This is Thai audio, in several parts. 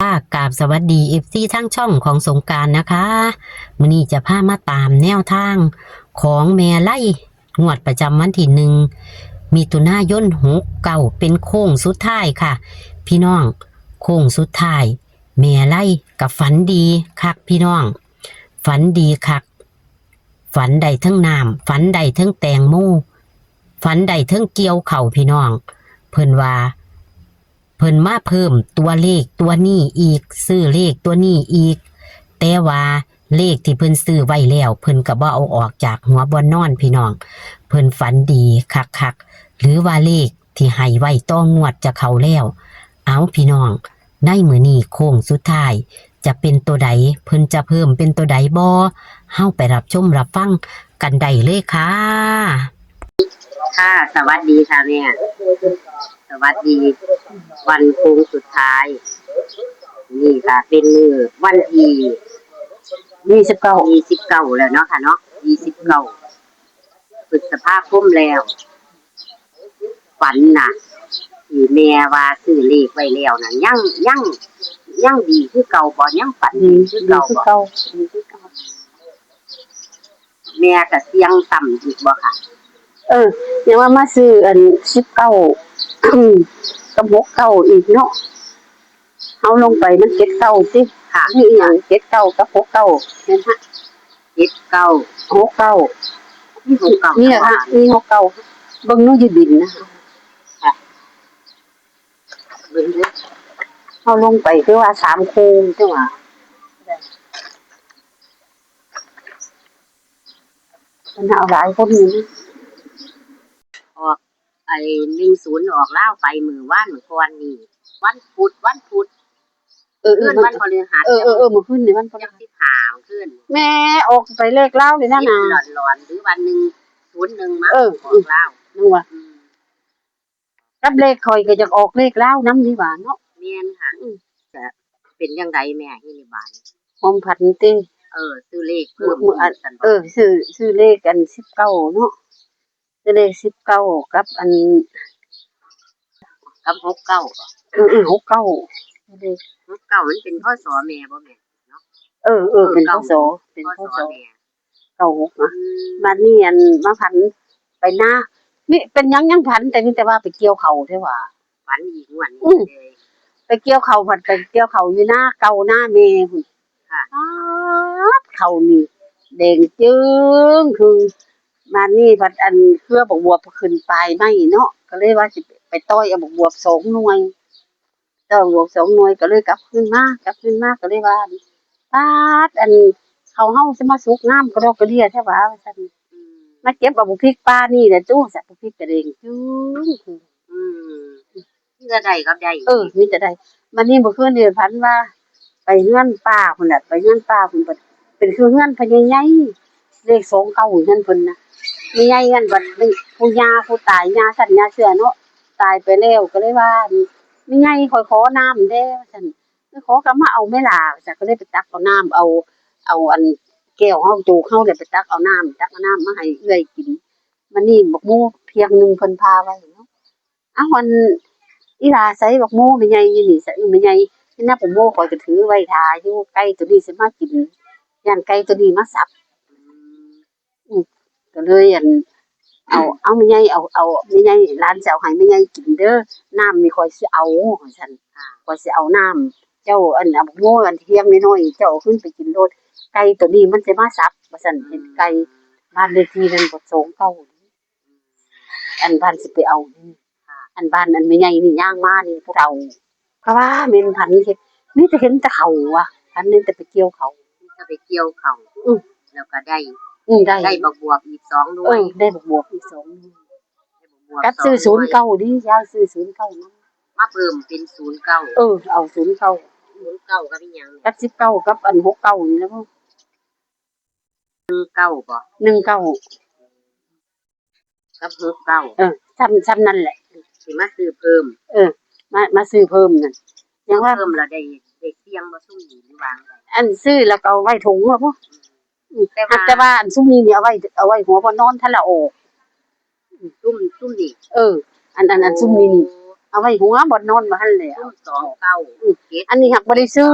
กราบสวัสดีFCทั้งช่องของสงกรานต์นะคะมื้อนี้จะพามาตามแนวทางของแม่ไล่งวดประจำวันที่มิถุนายน69เป็นโค้งสุดท้ายค่ะ พี่น้องโค้งสุดท้ายแม่ไล่กับฝันดีคักพี่น้องฝันดีคักฝันได้ทั้งน้ำฝันได้ทั้งแตงโมฝันได้ทั้งเกี่ยวเข่าพี่น้องเพิ่นว่าเพิ่นมาเพิ่มตัวเลขตัวนี้อีกซื้อเลขตัวนี้อีกแต่ว่าเลขที่เพิ่นซื้อไว้แล้วเพิ่นก็บ่เอาออกจากหัวบ่นอนพี่น้องเพิ่นฝันดีคักๆหรือว่าเลขที่ให้ไว้ต้องงวดจะเข้าแล้วเอาพี่น้องในมื้อนี้โค้งสุดท้ายจะเป็นตัวใดเพิ่นจะเพิ่มเป็นตัวใดบ่เฮาไปรับชมรับฟังกันได้เลยค่ะค่ะสวัสดีค่ะแม่สวัสดีวันโค้งสุดท้ายนี่ค่ะเป็นมือวันที่29แล้วเนาะค่ะเนาะ29พฤษภาคมแล้วฝันน่ะที่แม่ว่าซื้อเลขไว้แล้วน่ะยังดีคือเก่าบ่ยังฝันดีคือเก่าบ่แม่ก็เสียงต่ำอีกบ่ค่ะยังว่ามาซื้ออัน19กับ69อีกเนาะเฮาลงไปมัน79สิค่ะนี่อีหยัง79กับ69แม่นฮะ69 69นี่ค่ะมี69เบิ่งนู่นอยู่ดินนะค่ะเบิ่งเด้อเฮาลงไปคือว่า3คู่จังว่ามันเอาหลายคนนี่ออกไอ้10ออกลาวไปมื้อก่อนนี่วันพุธคืนวันพฤหัสมื้อคืนนี่มันพฤหัส15คืนแม่ออกไปเลขลาวเลยนะหลอนๆหรือวัน101มาออกลาวนั่นว่ากับเลขข่อยก็จะออกเลขลาวนำดีว่าเนาะแม่นค่ะจะเป็นจังไดแม่ที่นี่บาดความผันติซื้อเลขเพิ่มซื้อเลขอัน19เนาะซื้อเลข19กับอันกับ69บ่69เลข69มันเป็นพศแม่บ่แม่เนาะเป็นพศแม่96นะบัดนี้อันมาผันไปหน้านี่เป็นยังผันแต่นี่แต่ว่าไปเกี่ยวเขาแท้ว่าฝันอีกงวดนี้เลยไปเกี่ยวเขาผัดไปเกี่ยวเขาอยู่หน้าเก่าหน้าแม่พุ่นค่ะเขานี่แดงจึ้งคือมานี่ผัดอันเครือบักบวบขึ้นปลายไม้เนาะก็เลยว่าสิไปต้อยเอาบักบวบ2หน่วยต้อยบวบ2หน่วยก็เลยกลับขึ้นมาก็เลยว่าปาดอันเขาเฮาสิมาสุกน้ำกระดอกกระเดียแท้ว่าว่าซั่นมาเก็บเอาบักพริกป้านี่แหละจู้สักบักพริกกระเดงจึ้งคือมีแต่ได้กับได้มีแต่ได้มันนี่บ่คืนนี่พันว่าไปเฮือนป้าพุ่นน่ะไปเฮือนป้าพุ่นเป็นคือเฮือนพญาใหญ่เลข2เก้าเฮือนเพิ่นน่ะมีใหญ่กันบัดผู้ย่าผู้ตายย่าสั่นย่าเชื่อเนาะตายไปแล้วก็เลยว่ามีใหญ่ขอน้ำเด้ว่าซั่นขอก็มาเอาแม่ล่ะจ้ะก็เลยไปตักเอาน้ำเอาอันแก้วเฮาจูเฮาได้ไปตักเอาน้ำมาให้เอื้อยกินมันนี่บักโมเพียงนึงเพิ่นพาไว้เนาะวันอีหลาใส่บักโมแม่ใหญ่อยู่นี่ซะแม่ใหญ่ที่น่าบักโมข้อยก็ถือไว้ท่าอยู่ไก่ตัวนี้สิมากินย่านไก่ตัวนี้มาสับก็เลยอันเอาแม่ใหญ่เอาแม่ใหญ่หลานสิเอาให้แม่ใหญ่กินเด้อน้ำนี่ข้อยสิเอาว่าซั่นข้อยสิเอาน้ำเจ้าอันเอาบักโมอันเทียมน้อยๆเจ้าเอาขึ้นไปกินโลดไก่ตัวนี้มันสิมาสับว่าซั่นเห็นไก่บ้านเลขที่นั้นบ่29อันบ้านสิไปเอาอันบ้านอันแม่ใหญ่นี่ย่างมานี่พวกเราก็ว่าแม่นพันเฮ็ดมีแต่เห็นแต่เขาว่ะพันนึงแต่ไปเกี่ยวเขาจะไปเกี่ยวเขาแล้วก็ได้ได้บักบวบอีก2ด้วยได้บักบวบอีก2กับซื้อ09ดิยายซื้อ09นำมาเพิ่มเป็น09เอา09กับอีหยังกับ19กับอัน69นี่แล้วบ่19บ่19กับ69ซ้ำนั่นแหละสิมาซื้อเพิ่มมาซื้อเพิ่มนั่นยังว่าเพิ่มแล้วได้เสี่ยงบ่ซุ่มนี่หรือวางได้อันซื้อแล้วก็เอาไว้ถุงว่าบ่แต่ว่าอันซุมนี้นี่เอาไว้หัวบ่นอนทันละออกซุ่มนี่อันซุมนี้นี่เอา เอาไว้หัวบ่นอนมาหั่นแหละ ซุ่มสองเก้าเจ็ด อันนี้หักบ่ได้ซื้อ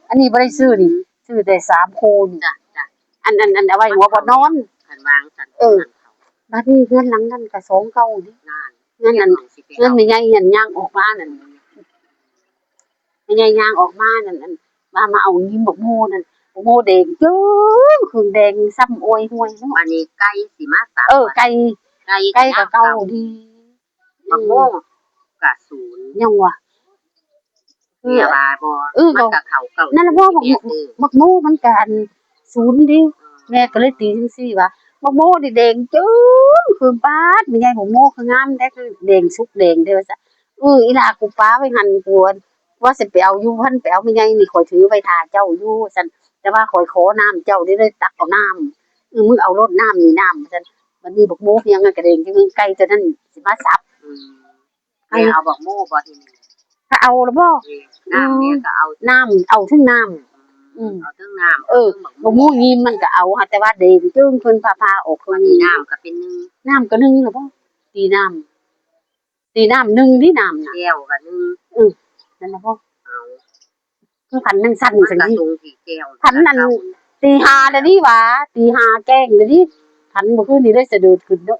อันนี้บ่ได้ซื้อนี่ซื้อแต่3คู่นี่ จ้ะจ้ะ อันเอาไว้หัวบ่นอน คันวางสัน บัดนี้เฮือนหลังนั้นก็2เก่านี่ นาน เฮือนนั้นเฮือนแม่ใหญ่เฮือนย่างออกมานั่นแม่ใหญ่ย่างออกมานั่นมาเอายิ้มบักโมนั่นบักโมแดงจึ้งเครื่องแดงซ้ำอวยห่วยเนาะ อันนี้ไก่สิมาสาม ไก่ ไก่ ก็เก่าดี มะม่วงกะศูนย์ ยังว่ะ เมียบาบ่มันกะเขาเก่า นั่นล่ะบ่บักโมมันก็อันศูนย์ดิแม่ก็เลยตีจังซี่ว่าบักโมนี่แดงจึ้งเครื่องปาดแม่ใหญ่บักโมคืองามแท้คือแดงสุกแดงเด้อว่าซะอีหล่ากูป้าไว้หั่นกวนว่าสิไปเอาอยู่พันไปเอาแม่ใหญ่นี่ข่อยถือไว้ท่าเจ้าอยู่ซั่นแต่ว่าข่อยขอน้ำเจ้าได้เลยตักเอาน้ำมึงเอารถน้ำนี่น้ำซั่นบัดนี้บักโมเพียงกระเด้งจังไก่ตัวนั้นสิมาสับ แม่เอาบอกโม่บ่ทีนี้ ถ้าเอาแล้วบ่ น้ำแม่ก็เอา น้ำเอาถึงน้ำ เอาถึงน้ำ บักโมยีมมันก็เอาค่ะแต่ว่าเด้งจึงเพิ่นพาออก วันนี้น้ำก็เป็นนึง น้ำก็นึ่งแล้วบ่ตีน้ำนึ่งดิน้ำน่ะ แก้วก็นึง นั่นล่ะบ่ เอา คือพันนั่งสั่น มัน จัง ก็ ซี่ สูงที่แก้ว พันนั่นตี5เด้อนี่หว่าตี5แกล้งเด้อนี่พันบ่คืนนี้ได้สะดุดขึ้นเนาะ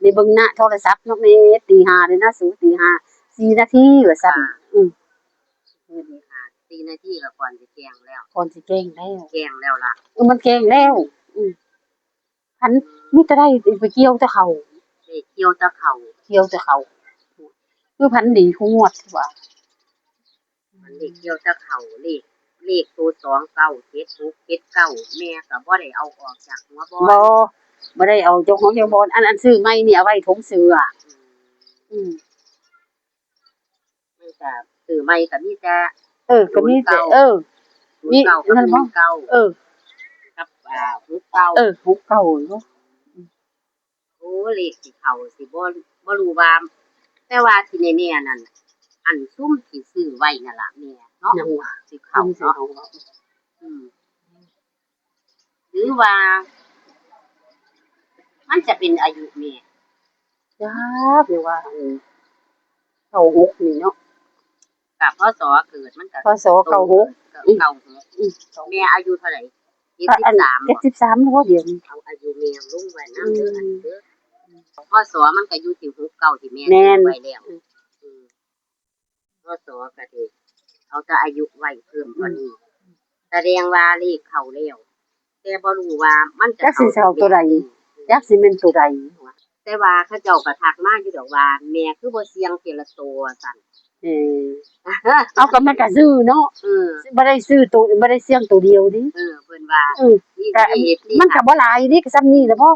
ในเบิ่งหน้าโทรศัพท์เนาะแม่ตี5เด้อนะสูตี5 4นาทีว่าซั่น4นาทีก็ก่อนสิแกงแล้ว ก่อนสิแกล้งแล้ว แกงแล้วล่ะ มันแกล้งแล้วพันมีแต่ได้ไปเกี่ยวแต่เขา เกี่ยวตะเข่า คือพันดีคู่งวดว่า มันเลขเกี่ยวตะเข่าเลขตัว2 9 7 6 7 9แม่ก็บ่ได้เอาออกจากหัวบ่ บ่ได้เอาเจ้าของเจ้าบอนอันซื้อใหม่นี่เอาไว้ถงเสื้อมันก็ซื้อใหม่ก็มีแต่ ก็มีแต่มี เก่ากับ นั่นบ่ เก่ากับหุบเก่า หุบเก่าเนาะ โอ้เลขสิเข้าสิบ่รู้ว่าแต่ว่าที่แน่ๆนั่นอันซุ่มที่ซื้อไว้นั่นล่ะแม่เนาะ ยังว่า สิเข้าเนาะหรือว่า มันจะเป็นอายุแม่ จ้าเดี๋ยวว่าเขาหกนี่เนาะ กับพศเกิดมันก็ พศเก่าหก แม่อายุเท่าไหร่73 73แล้วเดี๋ยวนี้ เอาอายุแม่ลงไว้นำเด้ออันเด้อพศมันก็อยู่ที่69ที่แม่ แม่น ไว้แล้วพศก็สิเอาแต่อายุไว้เพิ่มกว่านี้แสดงว่าเลขเข้าแล้วแต่บ่รู้ว่ามันจะ จักสิเซาตัวใดจักสิแม่นตัวใด แต่ว่าเขาเจ้าก็ทักมาอยู่ดอกว่าแม่คือบ่เสี่ยงทีละตัวซั่น เอาก็มันก็ซื้อเนาะบ่ได้ซื้อตัวบ่ได้เสี่ยงตัวเดียวดิ เพิ่นว่านี่ มันก็บ่หลายดิก็ซ้ำนี่แหละพ่อ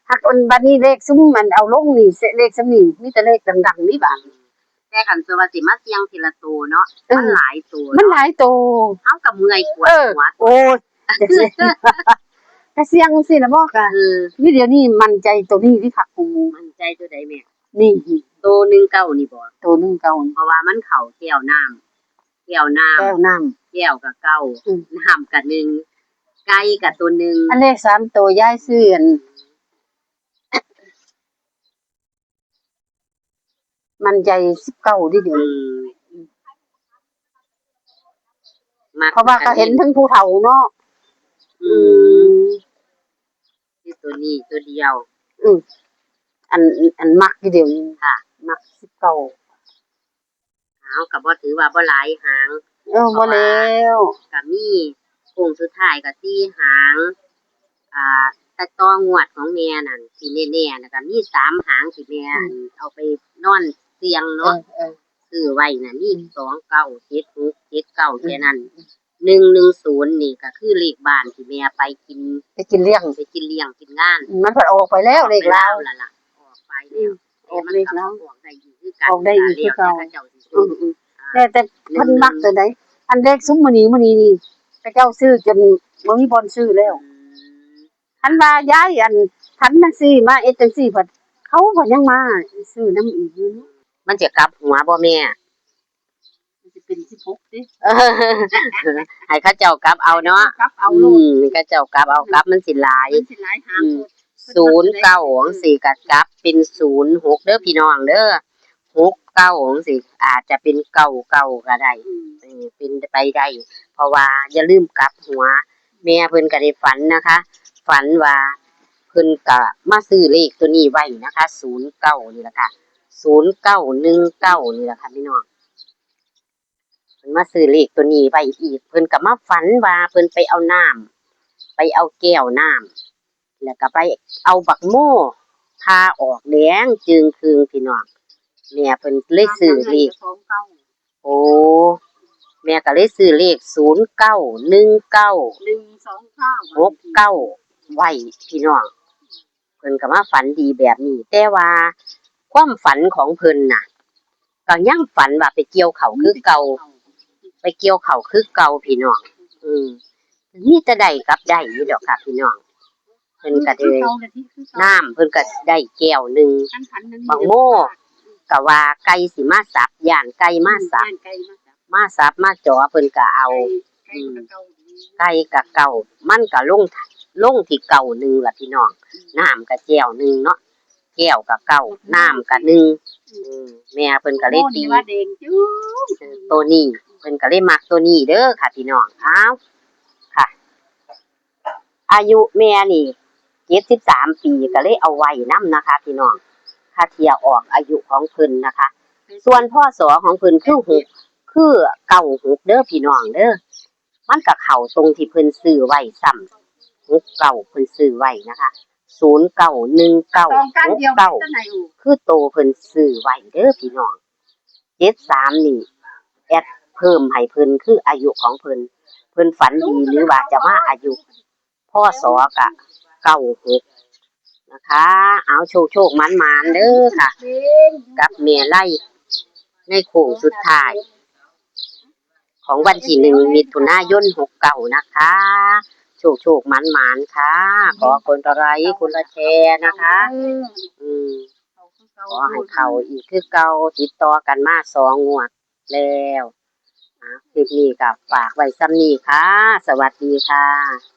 หักอันบัดนี้เลขซุมมันเอาลงนี่เลขซ้ำนี่มีแต่เลขดังๆนี่บาด แต่คันสิว่าสิมาเสี่ยงทีละตัวเนาะมันหลายตัว มันหลายโต เฮาก็เมื่อยปวดหัว โอ้ยก็เสี่ยงสิล่ะบ่ก็นี่เดี๋ยวนี้มั่นใจตัวนี้ที่คักกู มั่นใจตัวใดแม่ นี่ ตัว19นี่บ่ ตัวนึงเก่า เพราะว่ามันเข้าแก้วน้ำแก้วน้ แก้วน้ำ แก้วก็เก้าน้ำก็1ไก่ก็ตัวนึง อันเลข3ตัวยายซื้ออันมั่นใจ19ดิเดี๋ยวเพราะว่าก็เห็นทั้งผู้เฒ่าเนาะที่ตัวนี้ตัวเดียวอันมักอยู่เดี๋ยวนี้ค่ะมัก19เอาก็บ่ถือว่าบ่หลายหาง บ่แล้ว ก็มีโค้งสุดท้ายก็4หางแต่ต่องวดของแม่นั่นที่แน่ๆน่ะก็มี3หางที่แม่เอาไปนอนเสี่ยงเนาะซื้อไว้น่ะมี2 9 7 6 7 9แค่นั้น110นี่ก็คือเลขบ้านที่แม่ไปกินเลี้ยงกินงาน มันออกไปแล้วเลขลาว ล่ะออกไปแล้ว ออกเลขลาว ออกได้อีกคือกัน ออกได้อีกคือเก่า เจ้าสิซื้อ แต่เพิ่นมักตัวใดอันเลขซุมมื้อนี้นี่แต่เจ้าซื้อจนบ่มีบ่อนซื้อแล้วคันว่าย้ายอันคันจังซี่มาเอ็ดจังซี่เพิ่นเขาก็ยังมาซื้อนำอีกอยู่เนาะ มันจะกลับหัวบ่แม่ มันสิเป็น16ติ ให้เขาเจ้ากลับเอาเนาะ กลับเอาโลด เขาเจ้ากลับเอากลับมันสิหลาย มันสิหลายหาง09จังซี่ก็กลับเป็น06เด้อพี่น้องเด้อ6 เก้าจังซี่อาจจะเป็นเก้าเก้าก็ได้เป็นไปได้ เพราะว่าอย่าลืมกลับหัว แม่เพิ่นก็ได้ฝันนะคะ ฝันว่าเพิ่นก็มาซื้อเลขตัวนี้ไว้นะคะ09นี่ล่ะค่ะ0919นี่ล่ะค่ะพี่น้องเพิ่นมาซื้อเลขตัวนี้ไว้อีกเพิ่นก็มาฝันว่าเพิ่นไปเอาน้ำไปเอาแก้วน้ำแล้วก็ไปเอาบักโม่พาออกแดงจึงคืงพี่น้องแม่เพิ่นเลยซื้อเลขโอ้แม่ก็เลยซื้อเลข091969ไว้พี่น้องเพิ่นก็มาฝันดีแบบนี้แต่ว่าความฝันของเพิ่นน่ะก็ยังฝันว่าไปเกี่ยวเขาคือเก่าไปเกี่ยวเขาคือเก่าพี่น้องมีแต่ได้กับได้อยู่ดอกค่ะพี่น้องเพิ่นก็เลยน้ำเพิ่นก็ได้แก้วหนึงบางโม่ก็ว่าไก่สิมาสับย่านไก่มาสับมาจ่อเพิ่นก็เอาไก่กับเก่ามันก็ลงที่เก่าหนึงล่ะพี่น้องน้ำก็แก้วหนึงเนาะแก้วกับเก่าน้ำก็หนึ่งแม่เพิ่นก็เลยตีตัวนี้เพิ่นก็เลยมักตัวนี้เด้อค่ะพี่น้องอ้าวค่ะอายุแม่นี่73ปีก็เลยเอาไว้นำนะคะพี่น้องถ้าเทียออกอายุของเพิ่นนะคะส่วนพศของเพิ่นคือ96เด้อพี่น้องเด้อมันก็เข้าตรงที่เพิ่นซื้อไว้ซ้ำ69เพิ่นซื้อไว้นะคะ091969คือโตเพิ่นซื้อไว้เด้อพี่น้อง73นี่แอดเพิ่มให้เพิ่นคืออายุของเพิ่นฝันดีหรือว่าจะมาอายุพศก็96นะคะเอาโชคๆมันๆเด้อค่ะกับแม่ไล่ในโค้งสุดท้ายของวันที่1มิถุนายน69นะคะโชคๆมันๆค่ะขอคนละไลค์คนละแชร์นะคะขอให้เข้าอีกคือเก่าติดต่อกันมา2งวดแล้วคลิปนี้ก็ฝากไว้ซ้ำนี้ค่ะสวัสดีค่ะ